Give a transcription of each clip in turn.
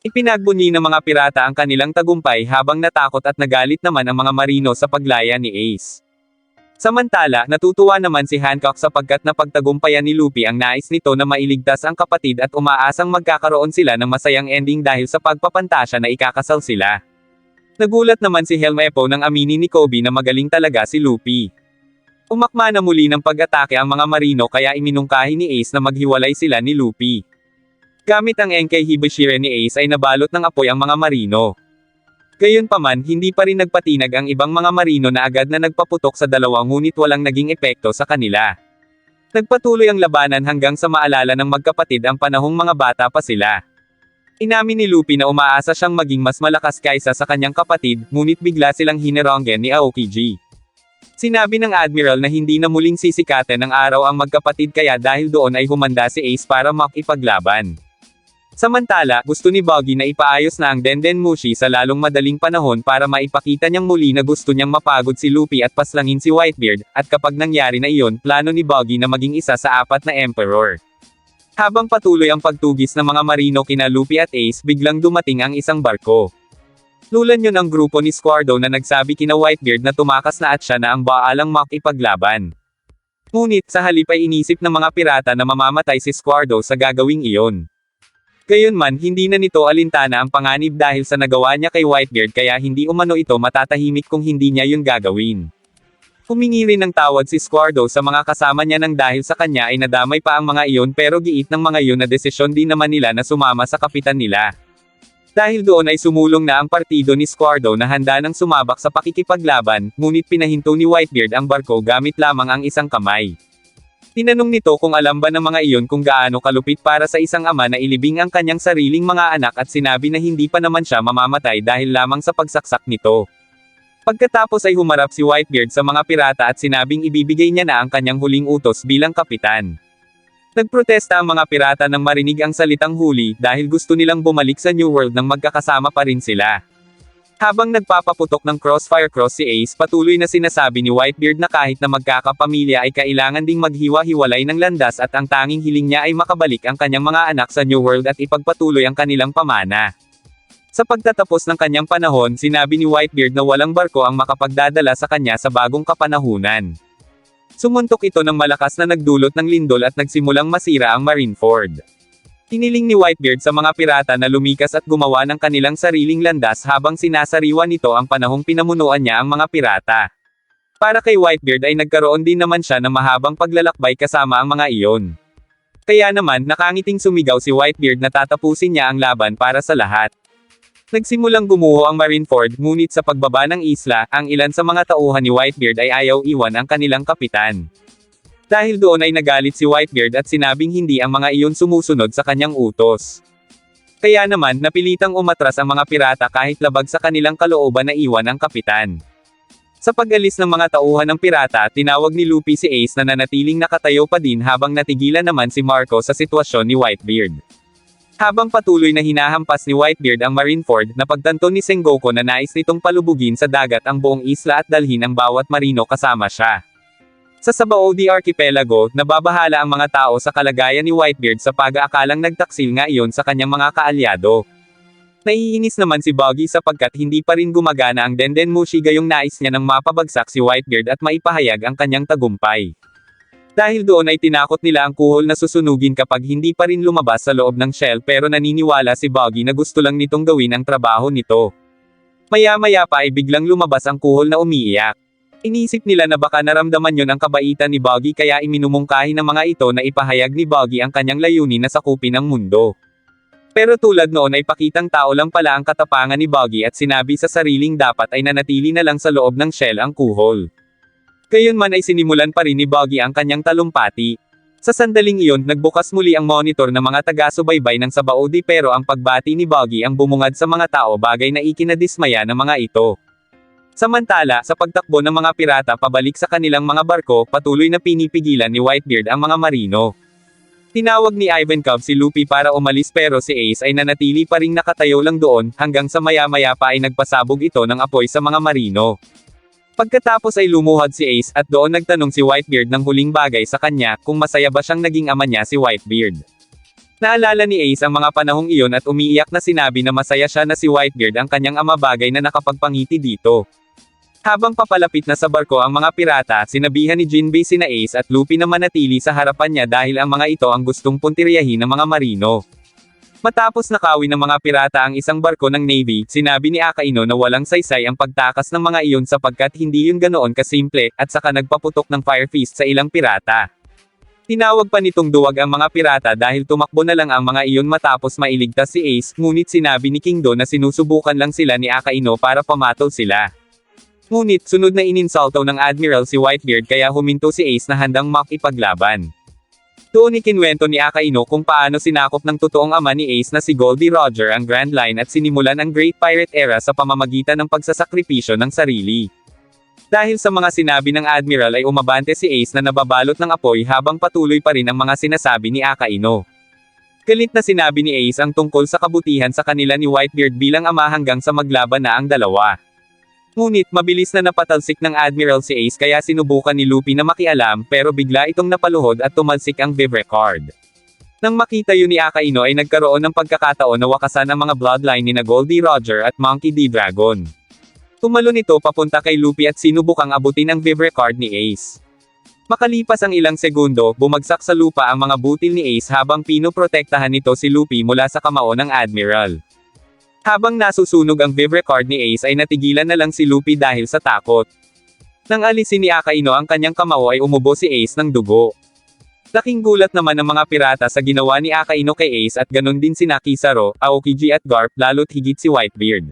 Ipinagbunyi ng mga pirata ang kanilang tagumpay habang natakot at nagalit naman ang mga marino sa paglaya ni Ace. Samantala, natutuwa naman si Hancock sapagkat napagtagumpayan ni Luffy ang nais nito na mailigtas ang kapatid at umaasang magkakaroon sila ng masayang ending dahil sa pagpapantasya na ikakasal sila. Nagulat naman si Helmeppo nang aminin ni Kobe na magaling talaga si Luffy. Umakma na muli ng pag-atake ang mga marino kaya iminungkahi ni Ace na maghiwalay sila ni Luffy. Gamit ang Enkei Hibashire ni Ace ay nabalot ng apoy ang mga marino. Gayunpaman, hindi pa rin nagpatinag ang ibang mga marino na agad na nagpaputok sa dalawa ngunit walang naging epekto sa kanila. Nagpatuloy ang labanan hanggang sa maalala ng magkapatid ang panahong mga bata pa sila. Inamin ni Luffy na umaasa siyang maging mas malakas kaysa sa kanyang kapatid, ngunit bigla silang hineronggen ni Aokiji. Sinabi ng Admiral na hindi na muling sisikatan ng araw ang magkapatid kaya dahil doon ay humanda si Ace para makipaglaban. Samantala, gusto ni Buggy na ipaayos na ang Denden Mushi sa lalong madaling panahon para maipakita niyang muli na gusto niyang mapagod si Luffy at paslangin si Whitebeard, at kapag nangyari na iyon, plano ni Buggy na maging isa sa 4 na Emperor. Habang patuloy ang pagtugis ng mga marino kina Luffy at Ace, biglang dumating ang isang barko. Lulan yun ang grupo ni Squardo na nagsabi kina Whitebeard na tumakas na at siya na ang baalang makipaglaban. Ngunit, sa halip ay inisip ng mga pirata na mamamatay si Squardo sa gagawing iyon. Gayunman, hindi na nito alintana ang panganib dahil sa nagawa niya kay Whitebeard kaya hindi umano ito matatahimik kung hindi niya yun gagawin. Humingi rin ng tawad si Squardo sa mga kasama niya nang dahil sa kanya ay nadamay pa ang mga iyon pero giit ng mga iyon na desisyon din naman nila na sumama sa kapitan nila. Dahil doon ay sumulong na ang partido ni Squardo na handa nang sumabak sa pakikipaglaban, ngunit pinahinto ni Whitebeard ang barko gamit lamang ang isang kamay. Tinanong nito kung alam ba ng mga iyon kung gaano kalupit para sa isang ama na ilibing ang kanyang sariling mga anak at sinabi na hindi pa naman siya mamamatay dahil lamang sa pagsaksak nito. Pagkatapos ay humarap si Whitebeard sa mga pirata at sinabing ibibigay niya na ang kanyang huling utos bilang kapitan. Nagprotesta ang mga pirata nang marinig ang salitang huli dahil gusto nilang bumalik sa New World nang magkakasama pa rin sila. Habang nagpapaputok ng Crossfire Cross si Ace, patuloy na sinasabi ni Whitebeard na kahit na magkakapamilya ay kailangan ding maghiwa-hiwalay ng landas at ang tanging hiling niya ay makabalik ang kanyang mga anak sa New World at ipagpatuloy ang kanilang pamana. Sa pagtatapos ng kanyang panahon, sinabi ni Whitebeard na walang barko ang makapagdadala sa kanya sa bagong kapanahunan. Sumuntok ito ng malakas na nagdulot ng lindol at nagsimulang masira ang Marineford. Hiniling ni Whitebeard sa mga pirata na lumikas at gumawa ng kanilang sariling landas habang sinasariwa nito ang panahong pinamunuan niya ang mga pirata. Para kay Whitebeard ay nagkaroon din naman siya ng mahabang paglalakbay kasama ang mga iyon. Kaya naman, nakangiting sumigaw si Whitebeard na tatapusin niya ang laban para sa lahat. Nagsimulang gumuho ang Marineford, ngunit sa pagbaba ng isla, ang ilan sa mga tauhan ni Whitebeard ay ayaw iwan ang kanilang kapitan. Dahil doon ay nagalit si Whitebeard at sinabing hindi ang mga iyon sumusunod sa kanyang utos. Kaya naman, napilitang umatras ang mga pirata kahit labag sa kanilang kalooban na iwan ang kapitan. Sa pag-alis ng mga tauhan ng pirata, tinawag ni Luffy si Ace na nanatiling nakatayo pa din habang natigilan naman si Marco sa sitwasyon ni Whitebeard. Habang patuloy na hinahampas ni Whitebeard ang Marineford, napagtanto ni Sengoku na nais nitong palubugin sa dagat ang buong isla at dalhin ang bawat marino kasama siya. Sa Sabaody Archipelago, nababahala ang mga tao sa kalagayan ni Whitebeard sa pag-aakalang nagtaksil nga iyon sa kanyang mga kaalyado. Naiinis naman si Buggy sapagkat hindi pa rin gumagana ang Denden Mushi gayong nais niya nang mapabagsak si Whitebeard at maipahayag ang kanyang tagumpay. Dahil doon ay tinakot nila ang kuhol na susunugin kapag hindi pa rin lumabas sa loob ng shell pero naniniwala si Buggy na gusto lang nitong gawin ang trabaho nito. Maya-maya pa ay biglang lumabas ang kuhol na umiiyak. Inisip nila na baka naramdaman yon ang kabaitan ni Buggy kaya iminumungkahi ng mga ito na ipahayag ni Buggy ang kanyang layunin na sakupin ang mundo. Pero tulad noon ay pakitang tao lang pala ang katapangan ni Buggy at sinabi sa sariling dapat ay nanatili na lang sa loob ng shell ang kuhol. Gayunman ay sinimulan pa rin ni Buggy ang kanyang talumpati. Sa sandaling iyon, nagbukas muli ang monitor ng mga taga-subaybay ng Sabaody pero ang pagbati ni Buggy ang bumungad sa mga tao bagay na ikinadismaya ng mga ito. Samantala, sa pagtakbo ng mga pirata pabalik sa kanilang mga barko, patuloy na pinipigilan ni Whitebeard ang mga marino. Tinawag ni Ivankov si Luffy para umalis pero si Ace ay nanatili pa ring nakatayo lang doon, hanggang sa maya-maya pa ay nagpasabog ito ng apoy sa mga marino. Pagkatapos ay lumuhad si Ace at doon nagtanong si Whitebeard ng huling bagay sa kanya, kung masaya ba siyang naging ama niya si Whitebeard. Naalala ni Ace ang mga panahong iyon at umiiyak na sinabi na masaya siya na si Whitebeard ang kanyang ama bagay na nakapagpangiti dito. Habang papalapit na sa barko ang mga pirata, sinabihan ni Jinbei sina Ace at Luffy na manatili sa harapan niya dahil ang mga ito ang gustong puntiryahin ng mga marino. Matapos nakawin ng mga pirata ang isang barko ng Navy, sinabi ni Akaino na walang saysay ang pagtakas ng mga iyon sapagkat hindi yun ganoon kasimple, at saka nagpaputok ng fire fist sa ilang pirata. Tinawag pa nitong duwag ang mga pirata dahil tumakbo na lang ang mga iyon matapos mailigtas si Ace, ngunit sinabi ni Kingdo na sinusubukan lang sila ni Akaino para pamatol sila. Ngunit, sunod na ininsulto ng Admiral si Whitebeard kaya huminto si Ace na handang makipaglaban. Doon ikinwento ni Akaino kung paano sinakop ng totoong ama ni Ace na si Goldie Roger ang Grand Line at sinimulan ang Great Pirate Era sa pamamagitan ng pagsasakripisyo ng sarili. Dahil sa mga sinabi ng Admiral ay umabante si Ace na nababalot ng apoy habang patuloy pa rin ang mga sinasabi ni Akaino. Galit na sinabi ni Ace ang tungkol sa kabutihan sa kanila ni Whitebeard bilang ama hanggang sa maglaban na ang dalawa. Ngunit mabilis na napatalsik ng Admiral si Ace kaya sinubukan ni Luffy na makialam pero bigla itong napaluhod at tumalsik ang Vivrecord. Nang makita yun ni Akaino ay nagkaroon ng pagkakataon na wakasan ang mga bloodline ni na Goldie Roger at Monkey D. Dragon. Tumalon ito papunta kay Luffy at sinubukang abutin ang Vivrecord ni Ace. Makalipas ang ilang segundo, bumagsak sa lupa ang mga butil ni Ace habang pinoprotektahan nito si Luffy mula sa kamao ng Admiral. Habang nasusunog ang Vivrecord ni Ace ay natigilan na lang si Luffy dahil sa takot. Nang alisin ni Akaino ang kanyang kamao ay umubo si Ace ng dugo. Laking gulat naman ng mga pirata sa ginawa ni Akaino kay Ace at ganon din sina Kizaru, Aokiji at Garp lalo't higit si Whitebeard.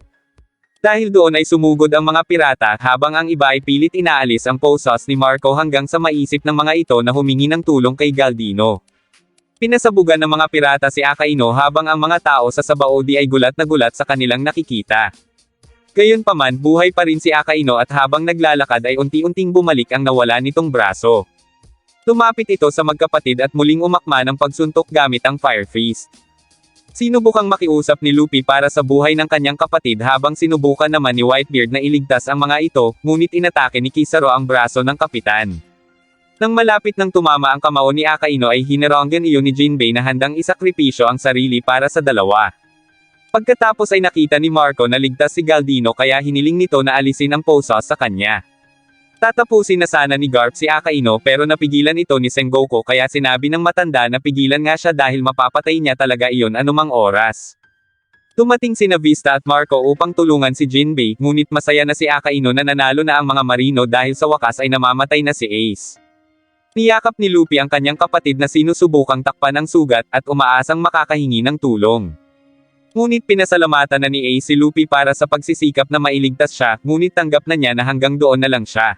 Dahil doon ay sumugod ang mga pirata habang ang iba ay pilit inaalis ang Posos ni Marco hanggang sa maisip ng mga ito na humingi ng tulong kay Galdino. Pinasabugan ng mga pirata si Akaino habang ang mga tao sa Sabaody ay gulat na gulat sa kanilang nakikita. Gayunpaman, buhay pa rin si Akaino at habang naglalakad ay unti-unting bumalik ang nawala nitong braso. Lumapit ito sa magkapatid at muling umakma ng pagsuntok gamit ang Fire Fist. Sinubukang makiusap ni Luffy para sa buhay ng kanyang kapatid habang sinubukan naman ni Whitebeard na iligtas ang mga ito, ngunit inatake ni Kizaru ang braso ng kapitan. Nang malapit nang tumama ang kamao ni Akaino ay hinaranggan iyon ni Jinbei na handang isakripisyo ang sarili para sa dalawa. Pagkatapos ay nakita ni Marco na ligtas si Galdino kaya hiniling nito na alisin ang Posos sa kanya. Tatapusin na sana ni Garp si Akaino pero napigilan ito ni Sengoku kaya sinabi ng matanda na pigilan nga siya dahil mapapatay niya talaga iyon anumang oras. Dumating sina Vista at Marco upang tulungan si Jinbei, ngunit masaya na si Akaino na nanalo na ang mga marino dahil sa wakas ay namamatay na si Ace. Niyakap ni Luffy ang kanyang kapatid na sinusubukang takpan ang sugat at umaasang makakahingi ng tulong. Ngunit pinasalamatan na ni Ace si Luffy para sa pagsisikap na mailigtas siya, ngunit tanggap na niya na hanggang doon na lang siya.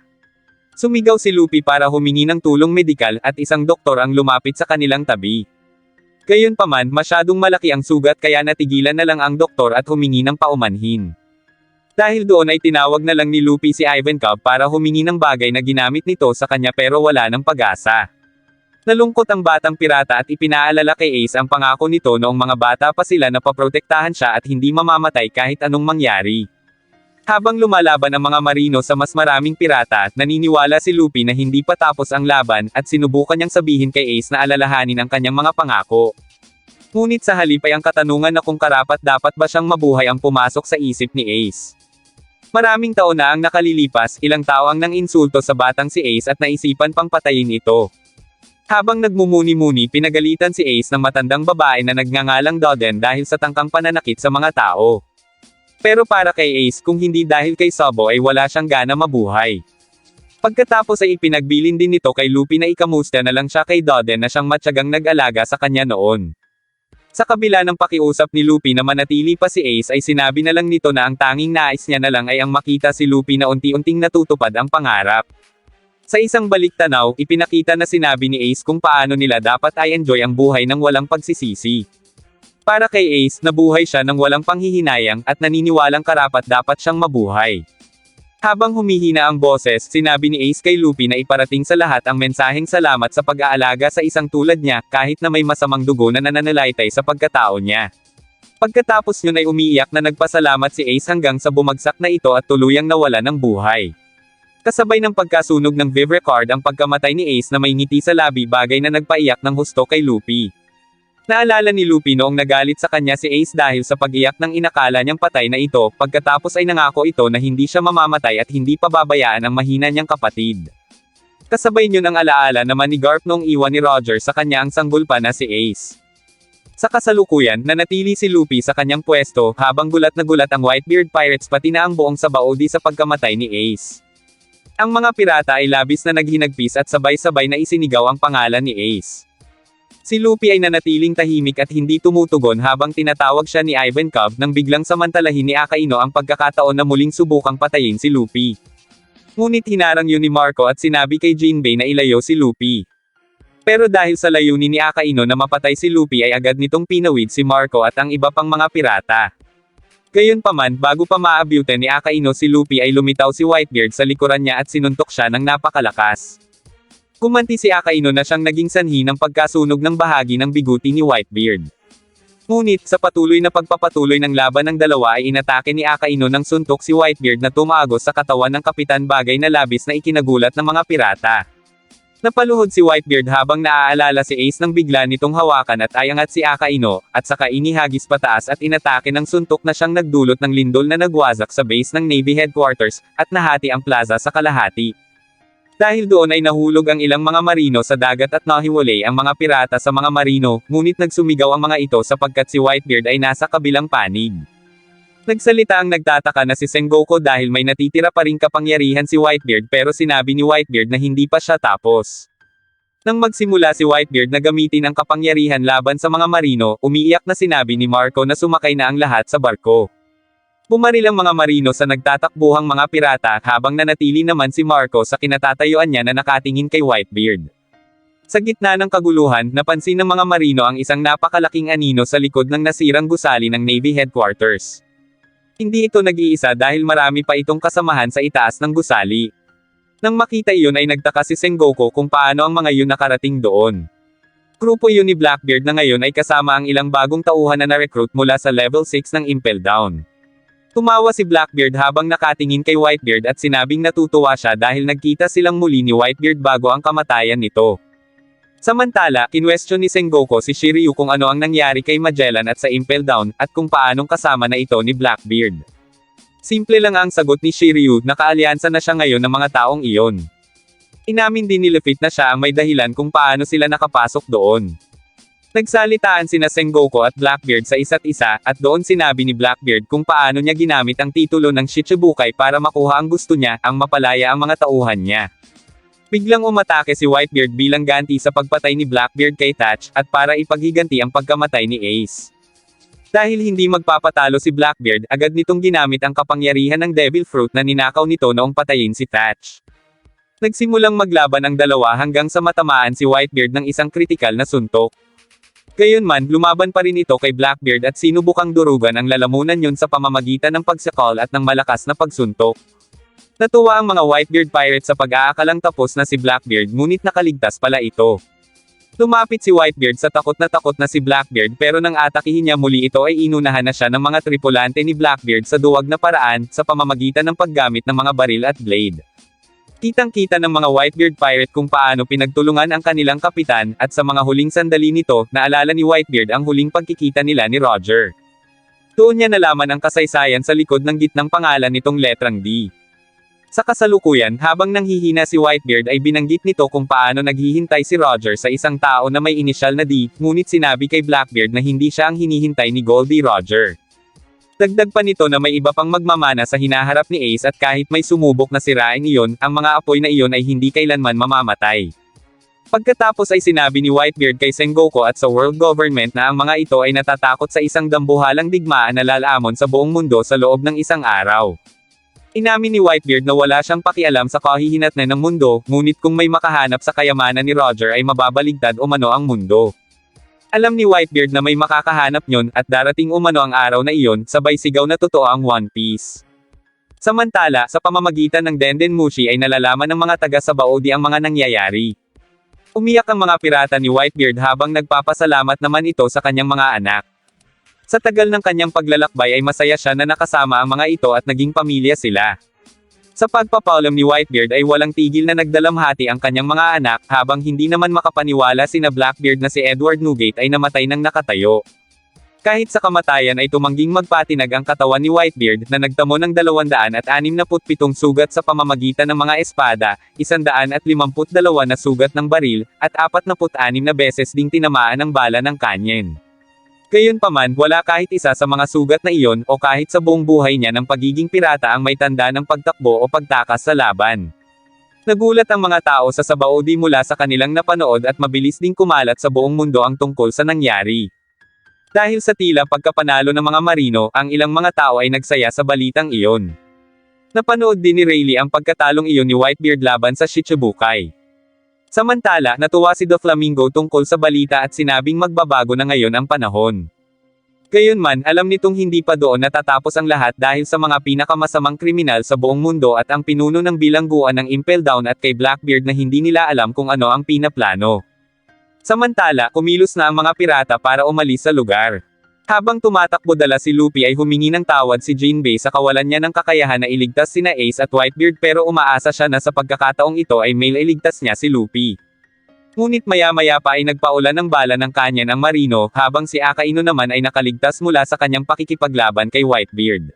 Sumigaw si Luffy para humingi ng tulong medikal at isang doktor ang lumapit sa kanilang tabi. Gayunpaman, masyadong malaki ang sugat kaya natigilan na lang ang doktor at humingi ng paumanhin. Dahil doon ay tinawag na lang ni Luffy si Ivankov para humingi ng bagay na ginamit nito sa kanya pero wala ng pag-asa. Nalungkot ang batang pirata at ipinaalala kay Ace ang pangako nito noong mga bata pa sila na paprotektahan siya at hindi mamamatay kahit anong mangyari. Habang lumalaban ang mga marino sa mas maraming pirata, naniniwala si Luffy na hindi pa tapos ang laban at sinubukan niyang sabihin kay Ace na alalahanin ang kanyang mga pangako. Ngunit sa halip ay ang katanungan na kung karapat-dapat ba siyang mabuhay ang pumasok sa isip ni Ace. Maraming taon na ang nakalilipas, ilang tao ang nang-insulto sa batang si Ace at naisipan pang patayin ito. Habang nagmumuni-muni pinagalitan si Ace ng matandang babae na nagngangalang Doden dahil sa tangkang pananakit sa mga tao. Pero para kay Ace kung hindi dahil kay Sabo ay wala siyang gana mabuhay. Pagkatapos ay ipinagbilin din nito kay Luffy na ikamusta na lang siya kay Doden na siyang matyagang nag-alaga sa kanya noon. Sa kabila ng pakiusap ni Luffy na manatili pa si Ace ay sinabi na lang nito na ang tanging nais niya na lang ay ang makita si Luffy na unti-unting natutupad ang pangarap. Sa isang baliktanaw, ipinakita na sinabi ni Ace kung paano nila dapat ay enjoy ang buhay ng walang pagsisisi. Para kay Ace, nabuhay siya ng walang panghihinayang at naniniwalang karapat-dapat siyang mabuhay. Habang humihina ang boses, sinabi ni Ace kay Luffy na iparating sa lahat ang mensaheng salamat sa pag-aalaga sa isang tulad niya, kahit na may masamang dugo na nananalaytay sa pagkatao niya. Pagkatapos yun ay umiiyak na nagpasalamat si Ace hanggang sa bumagsak na ito at tuluyang nawala ng buhay. Kasabay ng pagkasunog ng Vivrecord ang pagkamatay ni Ace na may ngiti sa labi bagay na nagpaiyak ng husto kay Luffy. Naalala ni Luffy noong nagalit sa kanya si Ace dahil sa pag-iyak ng inakala niyang patay na ito, pagkatapos ay nangako ito na hindi siya mamamatay at hindi pababayaan ang mahina niyang kapatid. Kasabay niyo ng alaala naman ni Garp noong iwan ni Roger sa kanya ang sanggol pa na si Ace. Sa kasalukuyan, nanatili si Luffy sa kanyang pwesto, habang gulat na gulat ang Whitebeard Pirates pati na ang buong Sabaody sa pagkamatay ni Ace. Ang mga pirata ay labis na naghinagpis at sabay-sabay na isinigaw ang pangalan ni Ace. Si Luffy ay nanatiling tahimik at hindi tumutugon habang tinatawag siya ni Ivankov nang biglang samantalahin ni Akaino ang pagkakataon na muling subukang patayin si Luffy. Ngunit hinarang yun ni Marco at sinabi kay Jinbei na ilayo si Luffy. Pero dahil sa layunin ni Akaino na mapatay si Luffy ay agad nitong pinawid si Marco at ang iba pang mga pirata. Gayunpaman, bago pa maabutan ni Akaino si Luffy ay lumitaw si Whitebeard sa likuran niya at sinuntok siya ng napakalakas. Kumanti si Akaino na siyang naging sanhi ng pagkasunog ng bahagi ng biguti ni Whitebeard. Ngunit, sa patuloy na pagpapatuloy ng laban ng dalawa ay inatake ni Akaino ng suntok si Whitebeard na tumaagos sa katawan ng kapitan, bagay na labis na ikinagulat ng mga pirata. Napaluhod si Whitebeard habang naaalala si Ace nang bigla nitong hawakan at ayangat si Akaino, at saka inihagis pataas at inatake ng suntok na siyang nagdulot ng lindol na nagwasak sa base ng Navy Headquarters, at nahati ang plaza sa kalahati. Dahil doon ay nahulog ang ilang mga marino sa dagat at nahiwalay ang mga pirata sa mga marino, ngunit nagsumigaw ang mga ito sapagkat si Whitebeard ay nasa kabilang panig. Nagsalita ang nagtataka na si Sengoku dahil may natitira pa ring kapangyarihan si Whitebeard, pero sinabi ni Whitebeard na hindi pa siya tapos. Nang magsimula si Whitebeard na gamitin ang kapangyarihan laban sa mga marino, umiiyak na sinabi ni Marco na sumakay na ang lahat sa barko. Bumaril ang mga marino sa nagtatakbuhang mga pirata, habang nanatili naman si Marco sa kinatatayuan niya na nakatingin kay Whitebeard. Sa gitna ng kaguluhan, napansin ng mga marino ang isang napakalaking anino sa likod ng nasirang gusali ng Navy Headquarters. Hindi ito nag-iisa dahil marami pa itong kasamahan sa itaas ng gusali. Nang makita iyon ay nagtaka si Sengoku kung paano ang mga yun nakarating doon. Grupo yun ni Blackbeard na ngayon ay kasama ang ilang bagong tauhan na na-recruit mula sa level 6 ng Impel Down. Tumawa si Blackbeard habang nakatingin kay Whitebeard at sinabing natutuwa siya dahil nagkita silang muli ni Whitebeard bago ang kamatayan nito. Samantala, kinwestiyon ni Sengoku si Shiryu kung ano ang nangyari kay Magellan at sa Impel Down, at kung paanong kasama na ito ni Blackbeard. Simple lang ang sagot ni Shiryu, nakaalyansa na siya ngayon ng mga taong iyon. Inamin din ni Luffy na siya ang may dahilan kung paano sila nakapasok doon. Nagsalitaan sina Sengoku at Blackbeard sa isa't isa, at doon sinabi ni Blackbeard kung paano niya ginamit ang titulo ng Shichibukai para makuha ang gusto niya, ang mapalaya ang mga tauhan niya. Biglang umatake si Whitebeard bilang ganti sa pagpatay ni Blackbeard kay Thatch, at para ipaghiganti ang pagkamatay ni Ace. Dahil hindi magpapatalo si Blackbeard, agad nitong ginamit ang kapangyarihan ng Devil Fruit na ninakaw nito noong patayin si Thatch. Nagsimulang maglaban ang dalawa hanggang sa matamaan si Whitebeard ng isang kritikal na suntok. Gayunman, lumaban pa rin ito kay Blackbeard at sinubukang durugan ang lalamunan yun sa pamamagitan ng pagsakal at ng malakas na pagsuntok. Natuwa ang mga Whitebeard Pirates sa pag-aakalang tapos na si Blackbeard, ngunit nakaligtas pala ito. Lumapit si Whitebeard sa takot na si Blackbeard, pero nang atakihin niya muli ito ay inunahan na siya ng mga tripulante ni Blackbeard sa duwag na paraan, sa pamamagitan ng paggamit ng mga baril at blade. Kitang-kita ng mga Whitebeard Pirate kung paano pinagtulungan ang kanilang kapitan, at sa mga huling sandali nito, naalala ni Whitebeard ang huling pagkikita nila ni Roger. Doon niya nalaman ang kasaysayan sa likod ng gitnang pangalan nitong letrang D. Sa kasalukuyan, habang nanghihina si Whitebeard ay binanggit nito kung paano naghihintay si Roger sa isang tao na may inisyal na D, ngunit sinabi kay Blackbeard na hindi siya ang hinihintay ni Goldie Roger. Dagdag pa nito na may iba pang magmamana sa hinaharap ni Ace, at kahit may sumubok na sirain iyon, ang mga apoy na iyon ay hindi kailanman mamamatay. Pagkatapos ay sinabi ni Whitebeard kay Sengoku at sa world government na ang mga ito ay natatakot sa isang dambuhalang digmaan na lalaamon sa buong mundo sa loob ng isang araw. Inamin ni Whitebeard na wala siyang pakialam sa kahihinatnan ng mundo, ngunit kung may makahanap sa kayamanan ni Roger ay mababaligtad umano ang mundo. Alam ni Whitebeard na may makakahanap nyon, at darating umano ang araw na iyon, sabay sigaw na totoo ang One Piece. Samantala, sa pamamagitan ng Denden Mushi ay nalalaman ng mga taga Sabaody ang mga nangyayari. Umiyak ang mga pirata ni Whitebeard habang nagpapasalamat naman ito sa kanyang mga anak. Sa tagal ng kanyang paglalakbay ay masaya siya na nakasama ang mga ito at naging pamilya sila. Sa pagpapaulam ni Whitebeard ay walang tigil na nagdalamhati ang kanyang mga anak, habang hindi naman makapaniwala sina Blackbeard na si Edward Newgate ay namatay ng nakatayo. Kahit sa kamatayan ay tumangging magpatinag ang katawan ni Whitebeard na nagtamo ng 267 sugat sa pamamagitan ng mga espada, 152 na sugat ng baril, at 46 na beses ding tinamaan ng bala ng kanyen. Gayunpaman, wala kahit isa sa mga sugat na iyon o kahit sa buong buhay niya ng pagiging pirata ang may tanda ng pagtakbo o pagtakas sa laban. Nagulat ang mga tao sa sabaudi mula sa kanilang napanood at mabilis ding kumalat sa buong mundo ang tungkol sa nangyari. Dahil sa tila pagkapanalo ng mga marino, ang ilang mga tao ay nagsaya sa balitang iyon. Napanood din ni Rayleigh ang pagkatalong iyon ni Whitebeard laban sa Shichibukai. Samantala, natuwa si Doflamingo tungkol sa balita at sinabing magbabago na ngayon ang panahon. Gayunman, alam nitong hindi pa doon natatapos ang lahat dahil sa mga pinakamasamang kriminal sa buong mundo at ang pinuno ng bilangguan ng Impel Down at kay Blackbeard na hindi nila alam kung ano ang pinaplano. Samantala, kumilos na ang mga pirata para umalis sa lugar. Habang tumatakbo dala si Luffy ay humingi ng tawad si Jinbei sa kawalan niya ng kakayahan na iligtas sina Ace at Whitebeard pero umaasa siya na sa pagkakataong ito ay mailigtas niya si Luffy. Ngunit maya-maya pa ay nagpaulan ng bala ng kanyan ang marino, habang si Akainu naman ay nakaligtas mula sa kanyang pakikipaglaban kay Whitebeard.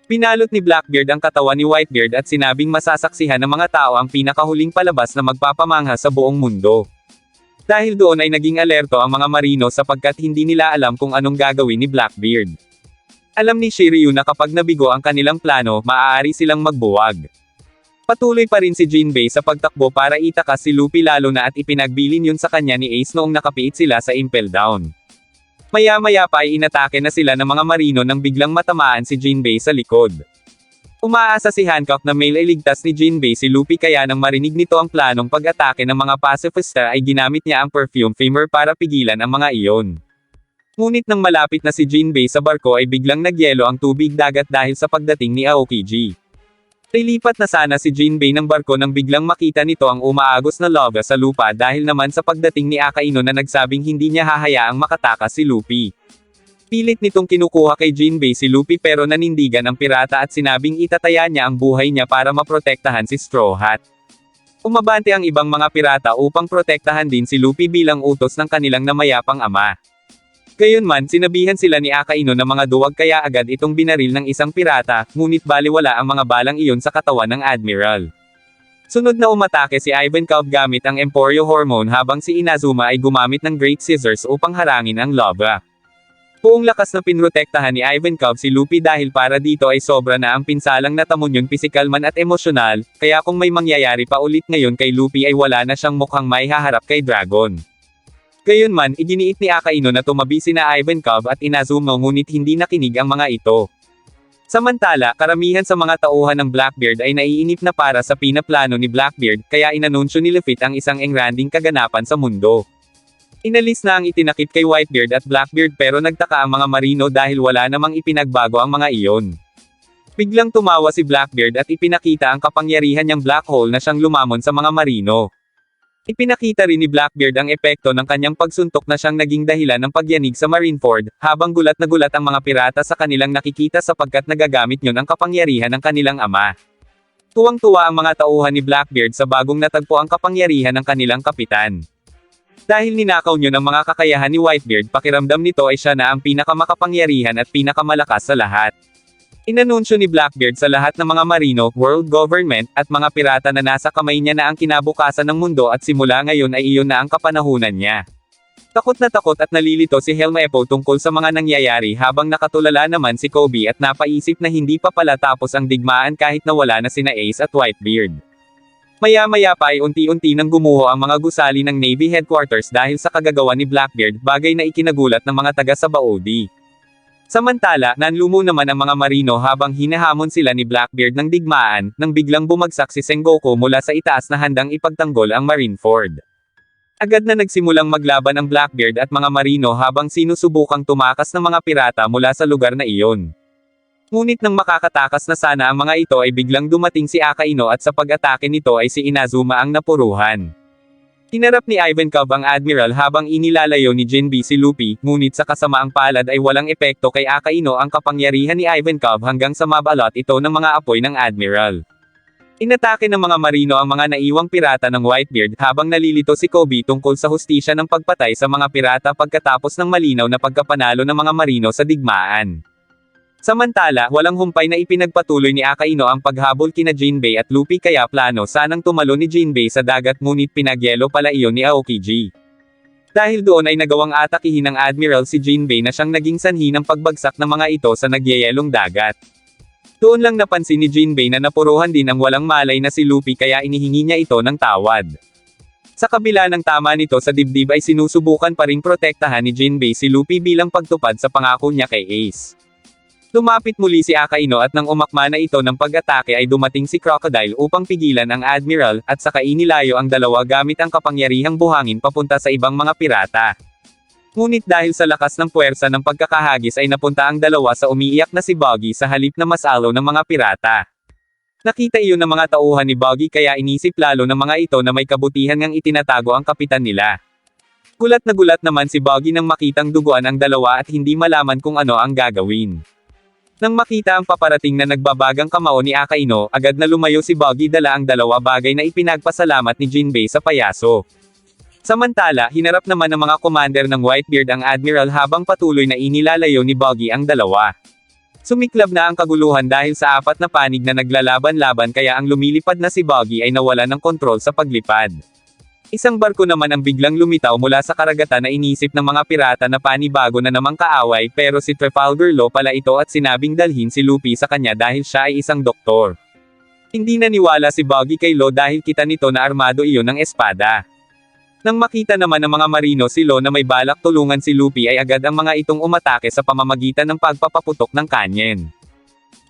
Pinalot ni Blackbeard ang katawan ni Whitebeard at sinabing masasaksihan ng mga tao ang pinakahuling palabas na magpapamangha sa buong mundo. Dahil doon ay naging alerto ang mga marino sapagkat hindi nila alam kung anong gagawin ni Blackbeard. Alam ni Shiryu na kapag nabigo ang kanilang plano, maaari silang magbuwag. Patuloy pa rin si Jinbei sa pagtakbo para itakas si Luffy lalo na at ipinagbilin yun sa kanya ni Ace noong nakapiit sila sa Impel Down. Maya-maya pa ay inatake na sila ng mga marino nang biglang matamaan si Jinbei sa likod. Umaasa si Hancock na mailigtas ni Jinbei si Luffy kaya nang marinig nito ang planong pag-atake ng mga pacifista ay ginamit niya ang perfume femur para pigilan ang mga iyon. Ngunit nang malapit na si Jinbei sa barko ay biglang nagyelo ang tubig dagat dahil sa pagdating ni Aokiji. Lilipat na sana si Jinbei ng barko nang biglang makita nito ang umaagos na lava sa lupa dahil naman sa pagdating ni Akainu na nagsabing hindi niya hahayaang makatakas si Luffy. Pilit nitong kinukuha kay Jinbei si Luffy pero nanindigan ang pirata at sinabing itataya niya ang buhay niya para maprotektahan si Straw Hat. Umabante ang ibang mga pirata upang protektahan din si Luffy bilang utos ng kanilang namayapang ama. Gayunman, sinabihan sila ni Akainu na mga duwag kaya agad itong binaril ng isang pirata, ngunit baliwala ang mga balang iyon sa katawan ng Admiral. Sunod na umatake si Ivankov gamit ang Emporio Hormone habang si Inazuma ay gumamit ng Great Scissors upang harangin ang lava. Buong lakas na pinrotektahan ni Ivankov si Luffy dahil para dito ay sobra na ang pinsalang natamon yun pisikal man at emosyonal, kaya kung may mangyayari pa ulit ngayon kay Luffy ay wala na siyang mukhang may haharap kay Dragon. Gayunman, iginiit ni Akainu na tumabi sina Ivankov at Inazuma ngunit hindi nakinig ang mga ito. Samantala, karamihan sa mga tauhan ng Blackbeard ay naiinip na para sa pinaplano ni Blackbeard, kaya inanunsyo ni Luffy ang isang engranding kaganapan sa mundo. Inalis na ang itinakip kay Whitebeard at Blackbeard pero nagtaka ang mga marino dahil wala namang ipinagbago ang mga iyon. Biglang tumawa si Blackbeard at ipinakita ang kapangyarihan niyang black hole na siyang lumamon sa mga marino. Ipinakita rin ni Blackbeard ang epekto ng kanyang pagsuntok na siyang naging dahilan ng pagyanig sa Marineford, habang gulat na gulat ang mga pirata sa kanilang nakikita sapagkat nagagamit niyon ang kapangyarihan ng kanilang ama. Tuwang-tuwa ang mga tauhan ni Blackbeard sa bagong natagpo ang kapangyarihan ng kanilang kapitan. Dahil ninakaw niyo ng mga kakayahan ni Whitebeard, pakiramdam nito ay siya na ang pinakamakapangyarihan at pinakamalakas sa lahat. Inanunsyo ni Blackbeard sa lahat ng mga marino, world government, at mga pirata na nasa kamay niya na ang kinabukasan ng mundo at simula ngayon ay iyon na ang kapanahunan niya. Takot at nalilito si Helm Epo tungkol sa mga nangyayari habang nakatulala naman si Kobe at napaisip na hindi pa pala tapos ang digmaan kahit na wala na sina Ace at Whitebeard. Maya-maya pa ay unti-unti nang gumuho ang mga gusali ng Navy Headquarters dahil sa kagagawa ni Blackbeard, bagay na ikinagulat ng mga taga Sabaody. Samantala, nanlumo naman ang mga marino habang hinahamon sila ni Blackbeard ng digmaan, nang biglang bumagsak si Sengoku mula sa itaas na handang ipagtanggol ang Marineford. Agad na nagsimulang maglaban ang Blackbeard at mga marino habang sinusubukang tumakas ng mga pirata mula sa lugar na iyon. Ngunit nang makakatakas na sana ang mga ito ay biglang dumating si Akainu at sa pag-atake nito ay si Inazuma ang napuruhan. Hinarap ni Ivankov ang Admiral habang inilalayo ni Jinbei si Luffy, ngunit sa kasamaang palad ay walang epekto kay Akainu ang kapangyarihan ni Ivankov hanggang sa mabalot ito ng mga apoy ng Admiral. Inatake ng mga marino ang mga naiwang pirata ng Whitebeard habang nalilito si Kobe tungkol sa hustisya ng pagpatay sa mga pirata pagkatapos ng malinaw na pagkapanalo ng mga marino sa digmaan. Samantala, walang humpay na ipinagpatuloy ni Akaino ang paghabol kina Jinbei at Luffy kaya plano sanang tumalo ni Jinbei sa dagat ngunit pinagyelo pala iyon ni Aokiji. Dahil doon ay nagawang atakihin ng Admiral si Jinbei na siyang naging sanhi ng pagbagsak ng mga ito sa nagyayelong dagat. Doon lang napansin ni Jinbei na napuruhan din ang walang malay na si Luffy kaya inihingi niya ito ng tawad. Sa kabila ng tama nito sa dibdib ay sinusubukan pa ring protektahan ni Jinbei si Luffy bilang pagtupad sa pangako niya kay Ace. Lumapit muli si Akaino at nang umakma na ito ng pag-atake ay dumating si Crocodile upang pigilan ang Admiral at saka inilayo ang dalawa gamit ang kapangyarihang buhangin papunta sa ibang mga pirata. Ngunit dahil sa lakas ng puwersa ng pagkakahagis ay napunta ang dalawa sa umiiyak na si Buggy sa halip na masalo ng mga pirata. Nakita iyon ng mga tauhan ni Buggy kaya inisip lalo ng mga ito na may kabutihan ngang itinatago ang kapitan nila. Gulat na gulat naman si Buggy nang makitang duguan ang dalawa at hindi malaman kung ano ang gagawin. Nang makita ang paparating na nagbabagang kamao ni Akaino, agad na lumayo si Buggy dala ang dalawa bagay na ipinagpasalamat ni Jinbei sa payaso. Samantala, hinarap naman ng mga commander ng Whitebeard ang Admiral habang patuloy na inilalayo ni Buggy ang dalawa. Sumiklab na ang kaguluhan dahil sa apat na panig na naglalaban-laban kaya ang lumilipad na si Buggy ay nawala ng kontrol sa paglipad. Isang barko naman ang biglang lumitaw mula sa karagatan na inisip ng mga pirata na panibago na namang kaaway pero si Trafalgar Law pala ito at sinabing dalhin si Luffy sa kanya dahil siya ay isang doktor. Hindi naniwala si Buggy kay Law dahil kita nito na armado iyon ng espada. Nang makita naman ng mga marino si Law na may balak tulungan si Luffy ay agad ang mga itong umatake sa pamamagitan ng pagpapaputok ng kanyen.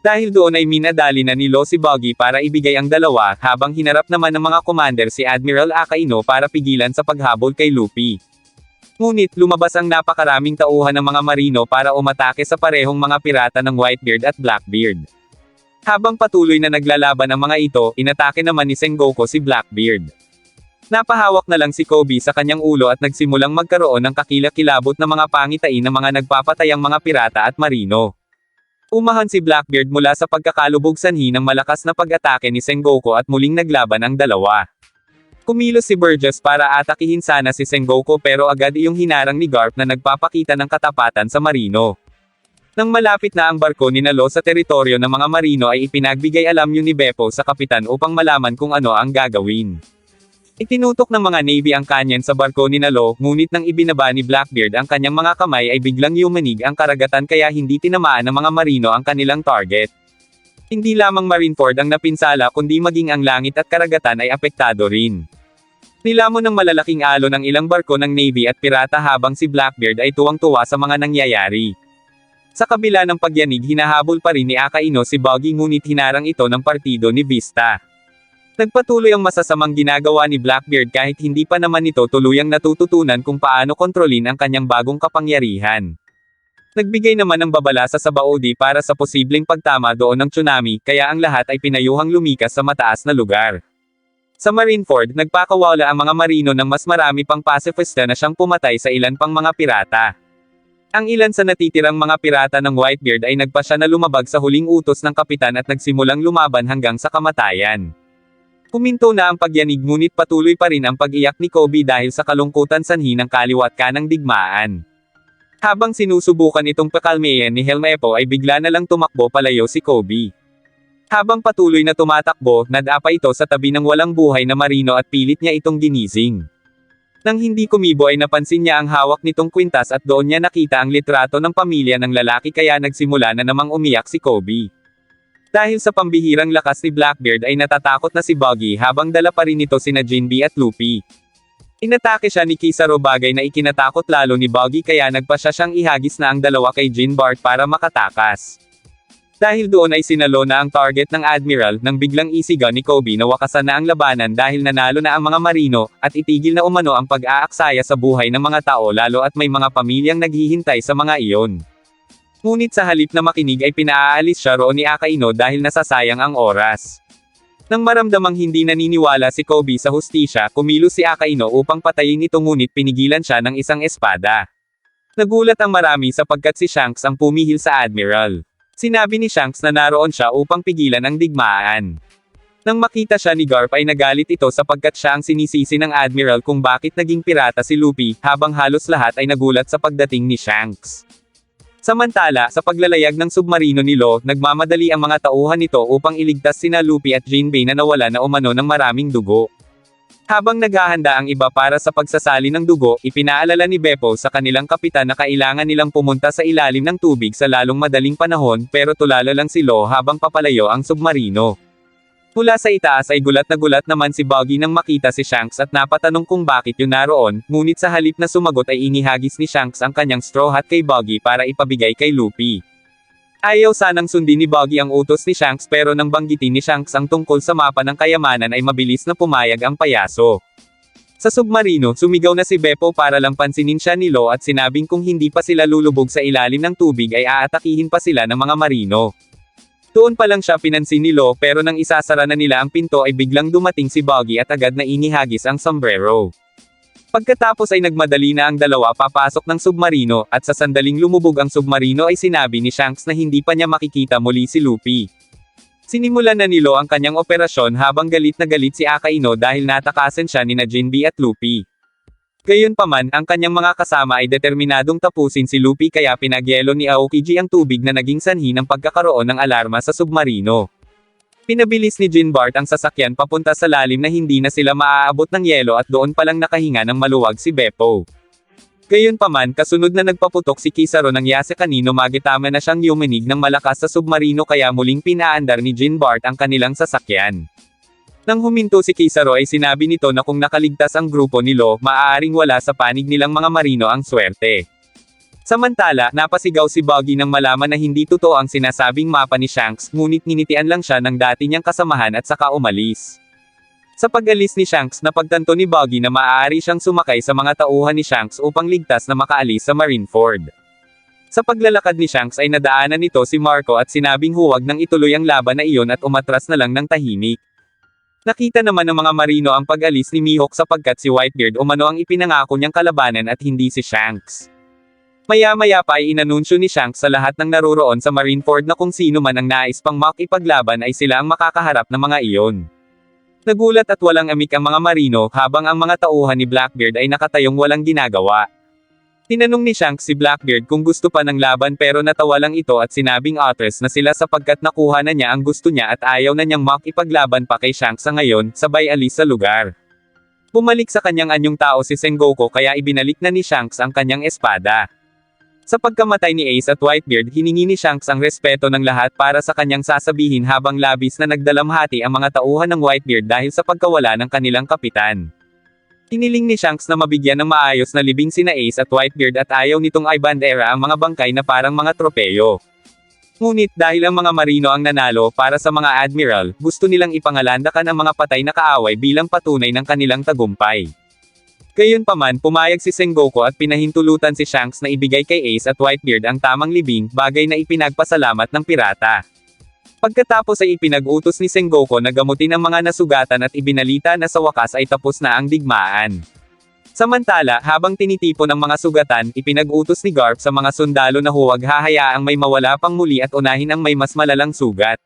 Dahil doon ay minadali na ni Law si Buggy para ibigay ang dalawa habang hinarap naman ng mga commander si Admiral Akaino para pigilan sa paghabol kay Luffy. Ngunit lumabas ang napakaraming tauhan ng mga marino para umatake sa parehong mga pirata ng Whitebeard at Blackbeard. Habang patuloy na naglalaban ang mga ito, inatake naman ni Sengoku si Blackbeard. Napahawak na lang si Kobe sa kanyang ulo at nagsimulang magkaroon ng kakilakilabot na mga pangitain ng mga nagpapatayang mga pirata at marino. Umahan si Blackbeard mula sa pagkakalubog sanhi ng malakas na pag-atake ni Sengoku at muling naglaban ang dalawa. Kumilos si Burgess para atakihin sana si Sengoku pero agad iyong hinarang ni Garp na nagpapakita ng katapatan sa marino. Nang malapit na ang barko ni Law sa teritoryo ng mga marino ay ipinagbigay alam yun ni Beppo sa kapitan upang malaman kung ano ang gagawin. Itinutok ng mga Navy ang kanyen sa barko ni Law, ngunit nang ibinaba ni Blackbeard ang kanyang mga kamay ay biglang yumanig ang karagatan kaya hindi tinamaan ng mga marino ang kanilang target. Hindi lamang Marineford ang napinsala kundi maging ang langit at karagatan ay apektado rin. Nilamon ng malalaking alon ang ilang barko ng Navy at pirata habang si Blackbeard ay tuwang-tuwa sa mga nangyayari. Sa kabila ng pagyanig hinahabol pa rin ni Akaino si Buggy ngunit hinarang ito ng partido ni Vista. Nagpatuloy ang masasamang ginagawa ni Blackbeard kahit hindi pa naman ito tuluyang natututunan kung paano kontrolin ang kanyang bagong kapangyarihan. Nagbigay naman ng babala sa Sabaody para sa posibleng pagtama doon ng tsunami, kaya ang lahat ay pinayuhang lumikas sa mataas na lugar. Sa Marineford, nagpakawala ang mga marino ng mas marami pang pasifista na siyang pumatay sa ilan pang mga pirata. Ang ilan sa natitirang mga pirata ng Whitebeard ay nagpasya na lumabag sa huling utos ng kapitan at nagsimulang lumaban hanggang sa kamatayan. Kuminto na ang pagyanig ngunit patuloy pa rin ang pag-iyak ni Kobe dahil sa kalungkutan sanhi ng kaliwat kanang digmaan. Habang sinusubukan itong pakalmayan ni Helmeppo ay bigla na lang tumakbo palayo si Kobe. Habang patuloy na tumatakbo, nadapa ito sa tabi ng walang buhay na marino at pilit niya itong ginising. Nang hindi kumibo ay napansin niya ang hawak nitong kwintas at doon niya nakita ang litrato ng pamilya ng lalaki kaya nagsimula na namang umiyak si Kobe. Dahil sa pambihirang lakas ni Blackbeard ay natatakot na si Buggy habang dala pa rin ito sina Jinbei at Luffy. Inatake siya ni Kizaru bagay na ikinatakot lalo ni Buggy kaya nagpasya siyang ihagis na ang dalawa kay Jean Bart para makatakas. Dahil doon ay sinalo na ang target ng Admiral nang biglang isigaw ni Kobe na wakasan na ang labanan dahil nanalo na ang mga marino at itigil na umano ang pag-aaksaya sa buhay ng mga tao lalo at may mga pamilyang naghihintay sa mga iyon. Ngunit sa halip na makinig ay pinaaalis siya roon ni Akaino dahil nasasayang ang oras. Nang maramdamang hindi naniniwala si Kobe sa hustisya, kumilos si Akaino upang patayin ito ngunit pinigilan siya ng isang espada. Nagulat ang marami sapagkat si Shanks ang pumihil sa Admiral. Sinabi ni Shanks na naroon siya upang pigilan ang digmaan. Nang makita siya ni Garp ay nagalit ito sapagkat siya ang sinisisi ng Admiral kung bakit naging pirata si Luffy, habang halos lahat ay nagulat sa pagdating ni Shanks. Samantala, sa paglalayag ng submarino ni Law, nagmamadali ang mga tauhan nito upang iligtas sina Luffy at Jinbei na nawala na umano ng maraming dugo. Habang naghahanda ang iba para sa pagsasali ng dugo, ipinaalala ni Beppo sa kanilang kapitan na kailangan nilang pumunta sa ilalim ng tubig sa lalong madaling panahon, pero tulala lang si Law habang papalayo ang submarino. Mula sa itaas ay gulat naman si Buggy nang makita si Shanks at napatanong kung bakit yun naroon, ngunit sa halip na sumagot ay inihagis ni Shanks ang kanyang straw hat kay Buggy para ipabigay kay Luffy. Ayaw sanang sundin ni Buggy ang utos ni Shanks pero nang banggitin ni Shanks ang tungkol sa mapa ng kayamanan ay mabilis na pumayag ang payaso. Sa submarino, sumigaw na si Beppo para lang pansinin siya ni Law at sinabing kung hindi pa sila lulubog sa ilalim ng tubig ay aatakihin pa sila ng mga marino. Doon pa lang siya pinansin ni Law pero nang isasara na nila ang pinto ay biglang dumating si Buggy at agad na inihagis ang sombrero. Pagkatapos ay nagmadali na ang dalawa papasok ng submarino, at sa sandaling lumubog ang submarino ay sinabi ni Shanks na hindi pa niya makikita muli si Luffy. Sinimulan na ni Law ang kanyang operasyon habang galit na galit si Akaino dahil natakasan siya nina Jinbei at Luffy. Gayunpaman, ang kanyang mga kasama ay determinadong tapusin si Luffy kaya pinagyelo ni Aokiji ang tubig na naging sanhi ng pagkakaroon ng alarma sa submarino. Pinabilis ni Jinbart ang sasakyan papunta sa lalim na hindi na sila maaabot ng yelo at doon palang nakahinga ng maluwag si Beppo. Gayunpaman, kasunod na nagpaputok si Kizaru ng yase kanino magitama na siyang yumanig ng malakas sa submarino kaya muling pinaandar ni Jinbart ang kanilang sasakyan. Nang huminto si Kizaru ay sinabi nito na kung nakaligtas ang grupo ni Law, maaaring wala sa panig nilang mga marino ang swerte. Samantala, napasigaw si Buggy nang malaman na hindi totoo ang sinasabing mapa ni Shanks, ngunit ninitian lang siya ng dati niyang kasamahan at saka umalis. Sa pag-alis ni Shanks, napagtanto ni Buggy na maaari siyang sumakay sa mga tauhan ni Shanks upang ligtas na makaalis sa Marineford. Sa paglalakad ni Shanks ay nadaanan nito si Marco at sinabing huwag nang ituloy ang laban na iyon at umatras na lang ng tahimik. Nakita naman ng mga marino ang pag-alis ni Mihawk sapagkat si Whitebeard umano ang ipinangako niyang kalabanan at hindi si Shanks. Maya-maya pa ay inanunsyo ni Shanks sa lahat ng naroroon sa Marineford na kung sino man ang nais pang makipaglaban ay sila ang makakaharap ng mga iyon. Nagulat at walang amik ang mga marino habang ang mga tauhan ni Blackbeard ay nakatayong walang ginagawa. Tinanong ni Shanks si Blackbeard kung gusto pa ng laban pero natawa lang ito at sinabing utters na sila sapagkat nakuha na niya ang gusto niya at ayaw na niyang makipaglaban pa kay Shanks sa ngayon, sabay alis sa lugar. Bumalik sa kanyang anyong tao si Sengoku kaya ibinalik na ni Shanks ang kanyang espada. Sa pagkamatay ni Ace at Whitebeard hiningi ni Shanks ang respeto ng lahat para sa kanyang sasabihin habang labis na nagdalamhati ang mga tauhan ng Whitebeard dahil sa pagkawala ng kanilang kapitan. Hiniling ni Shanks na mabigyan ng maayos na libing sina Ace at Whitebeard at ayaw nitong ibandera ang mga bangkay na parang mga tropeyo. Ngunit dahil ang mga marino ang nanalo para sa mga admiral, gusto nilang ipangalandakan ang mga patay na kaaway bilang patunay ng kanilang tagumpay. Gayunpaman, pumayag si Sengoku at pinahintulutan si Shanks na ibigay kay Ace at Whitebeard ang tamang libing, bagay na ipinagpasalamat ng pirata. Pagkatapos ay ipinag-utos ni Sengoku na gamutin ang mga nasugatan at ibinalita na sa wakas ay tapos na ang digmaan. Samantala, habang tinitipon ang mga sugatan, ipinag-utos ni Garp sa mga sundalo na huwag hahayaang may mawala pang muli at unahin ang may mas malalang sugat.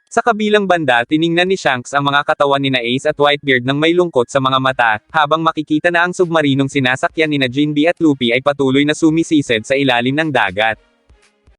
Sa kabilang banda, tiningnan ni Shanks ang mga katawan nina Ace at Whitebeard nang may lungkot sa mga mata, habang makikita na ang submarinong sinasakyan nina Jinbei at Luffy ay patuloy na sumisisid sa ilalim ng dagat.